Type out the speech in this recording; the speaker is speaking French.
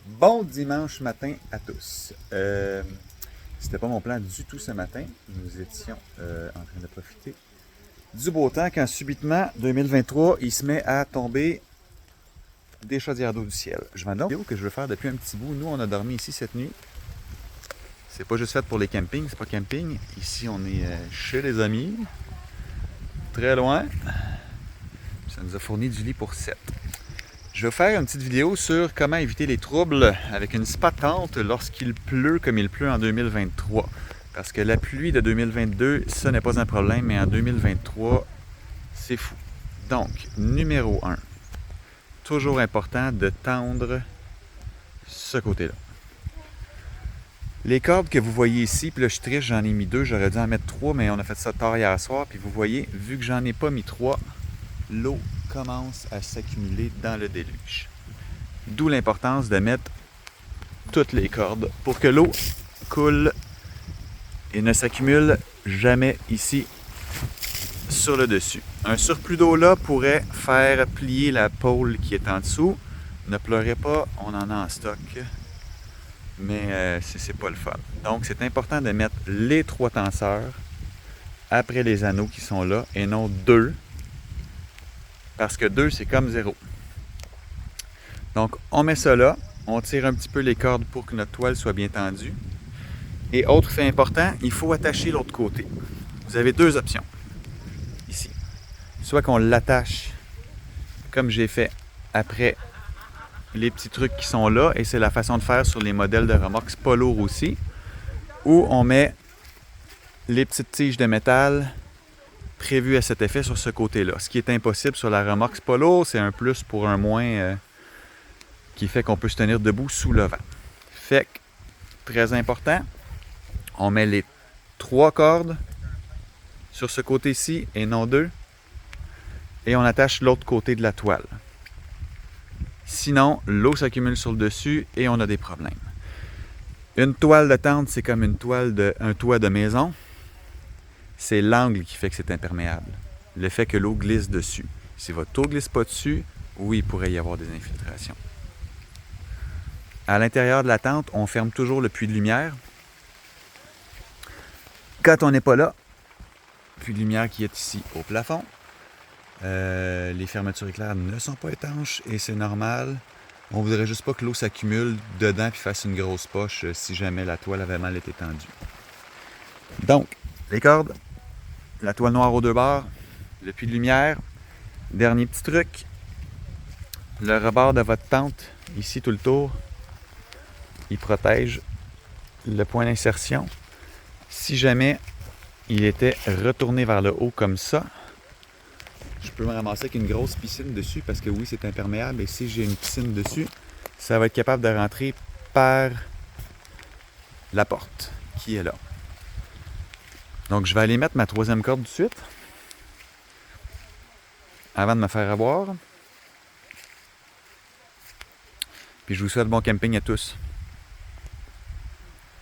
Bon dimanche matin à tous. C'était pas mon plan du tout ce matin. Nous étions en train de profiter du beau temps quand subitement, 2023, il se met à tomber des chaudières d'eau du ciel. Je m'en donne une vidéo que je veux faire depuis un petit bout. Nous, on a dormi ici cette nuit. C'est pas juste fait pour les campings, c'est pas camping. Ici, on est chez les amis, très loin. Ça nous a fourni du lit pour 7. Je vais faire une petite vidéo sur comment éviter les troubles avec une spa tente lorsqu'il pleut comme il pleut en 2023. Parce que la pluie de 2022, ce n'est pas un problème, mais en 2023, c'est fou. Donc, numéro 1, toujours important de tendre ce côté-là. Les cordes que vous voyez ici, puis là je triche, j'en ai mis 2, j'aurais dû en mettre 3, mais on a fait ça tard hier soir, puis vous voyez, vu que j'en ai pas mis 3, l'eau commence à s'accumuler dans le déluge. D'où l'importance de mettre toutes les cordes pour que l'eau coule et ne s'accumule jamais ici sur le dessus. Un surplus d'eau là pourrait faire plier la pôle qui est en dessous. Ne pleurez pas, on en a en stock, mais c'est pas le fun. Donc c'est important de mettre les 3 tenseurs après les anneaux qui sont là et non 2. Parce que 2, c'est comme 0. Donc, on met ça là. On tire un petit peu les cordes pour que notre toile soit bien tendue. Et autre fait important, il faut attacher l'autre côté. Vous avez 2 options. Ici. Soit qu'on l'attache, comme j'ai fait après les petits trucs qui sont là. Et c'est la façon de faire sur les modèles de remorques pas lourds aussi. Ou on met les petites tiges de métal prévu à cet effet sur ce côté-là. Ce qui est impossible sur la remorque pas lourd, c'est un plus pour un moins qui fait qu'on peut se tenir debout sous le vent. Fait que, très important, on met les 3 cordes sur ce côté-ci et non 2, et on attache l'autre côté de la toile. Sinon, l'eau s'accumule sur le dessus et on a des problèmes. Une toile de tente, c'est comme un toit de maison. C'est l'angle qui fait que c'est imperméable. Le fait que l'eau glisse dessus. Si votre eau ne glisse pas dessus, oui, il pourrait y avoir des infiltrations. À l'intérieur de la tente, on ferme toujours le puits de lumière. Quand on n'est pas là, puits de lumière qui est ici au plafond. Les fermetures éclairs ne sont pas étanches et c'est normal. On ne voudrait juste pas que l'eau s'accumule dedans et fasse une grosse poche si jamais la toile avait mal été tendue. Donc, les cordes, la toile noire aux 2 bords, le puits de lumière. Dernier petit truc, le rebord de votre tente, ici tout le tour, il protège le point d'insertion. Si jamais il était retourné vers le haut comme ça, je peux me ramasser avec une grosse piscine dessus parce que oui, c'est imperméable et si j'ai une piscine dessus, ça va être capable de rentrer par la porte qui est là. Donc je vais aller mettre ma 3e corde tout de suite avant de me faire avoir. Puis je vous souhaite bon camping à tous.